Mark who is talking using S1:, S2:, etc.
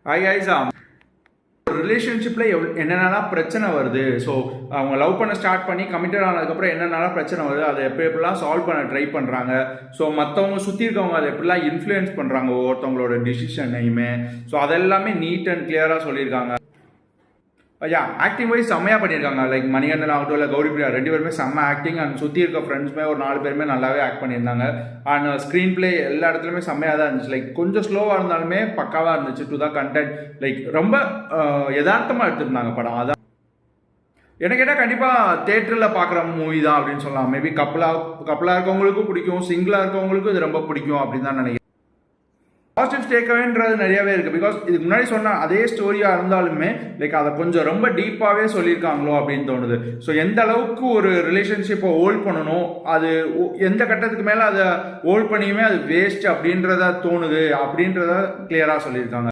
S1: Hi guys, ரிலேஷன்ஷிப்பில் என்னென்னலாம் பிரச்சனை வருது, ஸோ அவங்க லவ் பண்ண ஸ்டார்ட் பண்ணி கமிட்டட் ஆனதுக்கப்புறம் என்னென்னலாம் பிரச்சனை வருது, அதை எப்படிலாம் சால்வ் பண்ண ட்ரை பண்ணுறாங்க, ஸோ மற்றவங்க சுற்றி இருக்கவங்க அதை எப்படிலாம் இன்ஃப்ளூயன்ஸ் பண்ணுறாங்க ஒவ்வொருத்தவங்களோட டிசிஷனையுமே, ஸோ அதெல்லாமே நீட் அண்ட் கிளியராக சொல்லியிருக்காங்க. ஐயா ஆக்டிங் வைஸ் செம்மையாக பண்ணியிருக்காங்க. லைக் மணிகண்டன் ஆகட்டும் இல்லை கௌரி பிரியா, ரெண்டு பேருமே செம்ம ஆக்டிங். அண்ட் சுற்றி இருக்க ஃப்ரெண்ட்ஸுமே ஒரு 4 பேருமே நல்லாவே ஆக்ட் பண்ணியிருந்தாங்க. அண்ட் ஸ்க்ரீன் பிளே எல்லா இடத்துலையுமே செம்மையாக தான் இருந்துச்சு. லைக் கொஞ்சம் ஸ்லோவாக இருந்தாலுமே பக்காவாக இருந்துச்சு. டு த கண்டென்ட், லைக் ரொம்ப யதார்த்தமாக எடுத்துருந்தாங்க படம். அதான் எனக்கு கேட்டால் கண்டிப்பாக தேட்டரில் பார்க்குற மூவி தான் அப்படின்னு சொல்லலாம். மேபி கப்பலாக இருக்கவங்களுக்கும் பிடிக்கும், சிங்கிளாக இருக்கவங்களுக்கும் இது ரொம்ப பிடிக்கும் அப்படின்னு தான் நினைக்கிறேன். பாசிட்டிவ் டேக்அவேன்றது நிறையவே இருக்குது. பிகாஸ் இதுக்கு முன்னாடி சொன்ன அதே ஸ்டோரியாக இருந்தாலுமே லைக் அதை கொஞ்சம் ரொம்ப டீப்பாகவே சொல்லியிருக்காங்களோ அப்படின்னு தோணுது. ஸோ எந்த அளவுக்கு ஒரு ரிலேஷன்ஷிப்பை ஹோல்ட் பண்ணணும், அது எந்த கட்டத்துக்கு மேலே அதை ஹோல்ட் பண்ணியுமே அது வேஸ்ட் அப்படின்றத தோணுது அப்படின்றத கிளியராக சொல்லியிருக்காங்க.